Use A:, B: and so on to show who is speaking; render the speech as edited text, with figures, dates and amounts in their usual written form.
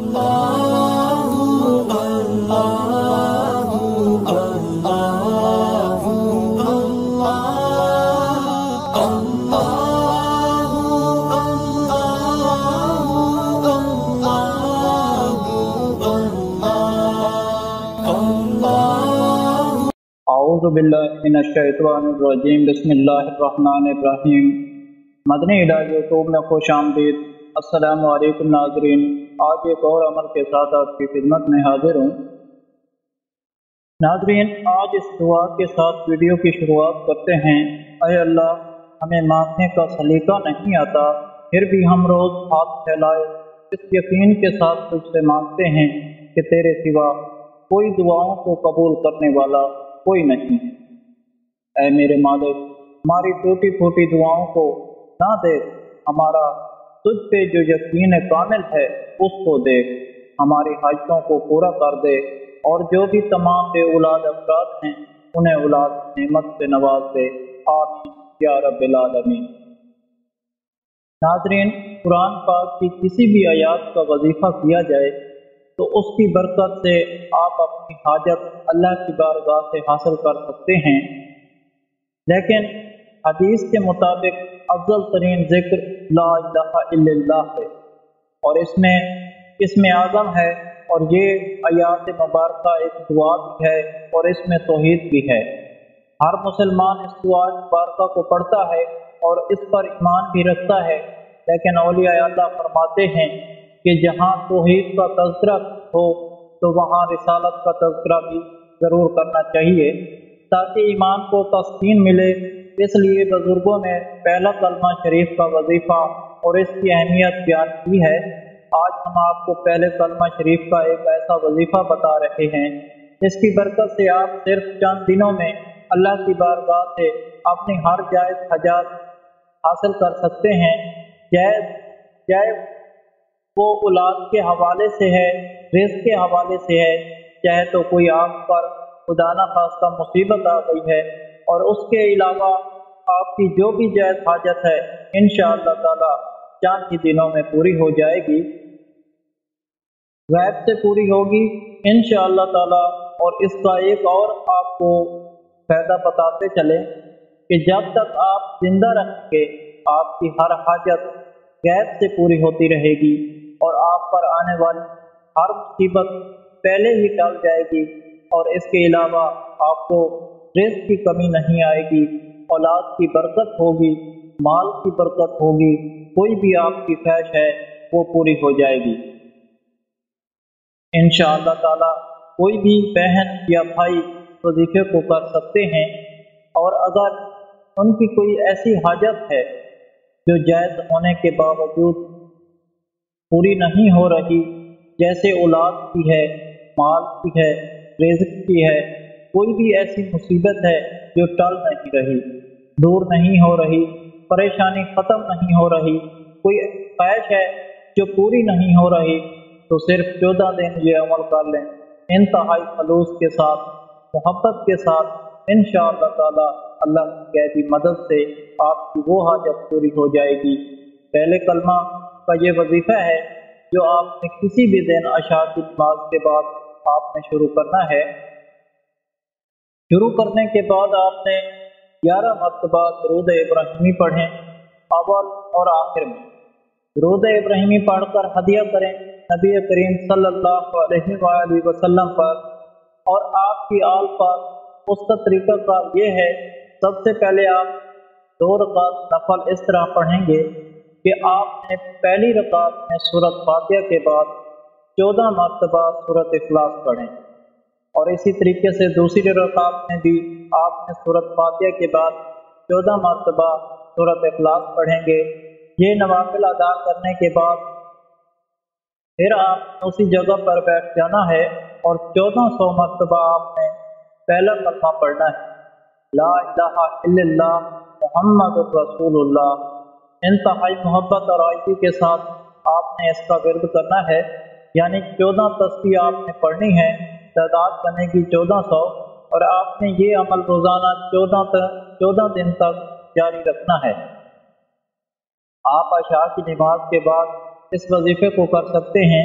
A: اعوذ باللہ من الشیطان الرجیم بسم اللہ الرحمن الرحیم۔ مدنی ہدایت یوٹیوب میں خوش آمدید۔ السلام علیکم ناظرین، آج ایک اور عمل کے ساتھ آپ کی خدمت میں حاضر ہوں۔ ناظرین، آج اس دعا کے ساتھ ویڈیو کی شروعات کرتے ہیں۔ اے اللہ، ہمیں مانگنے کا سلیقہ نہیں آتا، پھر بھی ہم روز ہاتھ پھیلائے اس یقین کے ساتھ تجھ سے مانگتے ہیں کہ تیرے سوا کوئی دعاؤں کو قبول کرنے والا کوئی نہیں۔ اے میرے مالک، ہماری ٹوٹی پھوٹی دعاؤں کو نہ دیکھ، ہمارا تجھ پہ جو یقین کامل ہے اس کو دیکھ، ہماری حاجتوں کو پورا کر دے، اور جو بھی تمام بے اولاد افراد ہیں انہیں اولاد نعمت سے نواز دے، آمین یا رب العالمین۔ ناظرین، قرآن پاک کی کسی بھی آیات کا وظیفہ کیا جائے تو اس کی برکت سے آپ اپنی حاجت اللہ کی بارگاہ سے حاصل کر سکتے ہیں، لیکن حدیث کے مطابق افضل ترین ذکر لا الہ الا اللہ ہے، اور اس میں اسم اعظم ہے، اور یہ آیات مبارکہ ایک دعا بھی ہے اور اس میں توحید بھی ہے۔ ہر مسلمان اس دعا مبارکہ کو پڑھتا ہے اور اس پر ایمان بھی رکھتا ہے، لیکن اولیاء اللہ فرماتے ہیں کہ جہاں توحید کا تذکرہ ہو تو وہاں رسالت کا تذکرہ بھی ضرور کرنا چاہیے تاکہ ایمان کو تسکین ملے۔ اس لیے بزرگوں نے پہلا کلمہ شریف کا وظیفہ اور اس کی اہمیت بیان کی ہے۔ آج ہم آپ کو پہلے کلمہ شریف کا ایک ایسا وظیفہ بتا رہے ہیں جس کی برکت سے آپ صرف چند دنوں میں اللہ کی بارگاہ سے اپنی ہر جائز حاجات حاصل کر سکتے ہیں، چاہے وہ اولاد کے حوالے سے ہے، رزق کے حوالے سے ہے، چاہے تو کوئی آپ پر خدا نہ خواستہ مصیبت آ گئی ہے، اور اس کے علاوہ آپ کی جو بھی جائز حاجت ہے انشاءاللہ تعالی چند ہی دنوں میں پوری ہو جائے گی، غیب سے پوری ہوگی انشاءاللہ تعالی۔ اور اس کا ایک اور آپ کو فائدہ بتاتے چلیں کہ جب تک آپ زندہ رہیں گے آپ کی ہر حاجت غیب سے پوری ہوتی رہے گی، اور آپ پر آنے والی ہر مصیبت پہلے ہی ٹل جائے گی، اور اس کے علاوہ آپ کو رزق کی کمی نہیں آئے گی، اولاد کی برکت ہوگی، مال کی برکت ہوگی، کوئی بھی آپ کی خواہش ہے وہ پوری ہو جائے گی انشاءاللہ تعالی۔ کوئی بھی بہن یا بھائی وظیفے کو کر سکتے ہیں، اور اگر ان کی کوئی ایسی حاجت ہے جو جائز ہونے کے باوجود پوری نہیں ہو رہی، جیسے اولاد کی ہے، مال کی ہے، رزق کی ہے، کوئی بھی ایسی مصیبت ہے جو ٹل نہیں رہی، دور نہیں ہو رہی، پریشانی ختم نہیں ہو رہی، کوئی خواہش ہے جو پوری نہیں ہو رہی، تو صرف 14 دن یہ عمل کر لیں انتہائی خلوص کے ساتھ، محبت کے ساتھ، انشاءاللہ تعالی اللہ کی غیبی مدد سے آپ کی وہ حاجت پوری ہو جائے گی۔ پہلے کلمہ کا یہ وظیفہ ہے جو آپ نے کسی بھی دن عشاء کی نماز کے بعد آپ نے شروع کرنا ہے۔ شروع کرنے کے بعد آپ نے 11 مرتبہ درود ابراہیمی پڑھیں، اول اور آخر میں درود ابراہیمی پڑھ کر ہدیہ کریں نبی کریم صلی اللہ علیہ وآلہ وسلم پر، اور آپ کی آل پر۔ اس کا طریقہ کار یہ ہے، سب سے پہلے آپ 2 رکعت نفل اس طرح پڑھیں گے کہ آپ نے پہلی رکعت میں سورۃ فاتحہ کے بعد 14 مرتبہ سورۃ اخلاص پڑھیں، اور اسی طریقے سے دوسری رکعت میں بھی آپ نے سورۃ فاتحہ کے بعد 14 مرتبہ سورۃ اخلاص پڑھیں گے۔ یہ نوافل ادا کرنے کے بعد پھر آپ نے اسی جگہ پر بیٹھ جانا ہے، اور 1400 مرتبہ آپ نے پہلا کلمہ پڑھنا ہے، لا الہ الا اللہ محمد رسول اللہ۔ انتہائی محبت اور عاجزی کے ساتھ آپ نے اس کا ورد کرنا ہے، یعنی 14 تسبیح آپ نے پڑھنی ہے، تعداد بنے گی 1400، اور آپ نے یہ عمل روزانہ 14 دن تک جاری رکھنا ہے۔ آپ عشاء کی نماز کے بعد اس وظیفے کو کر سکتے ہیں،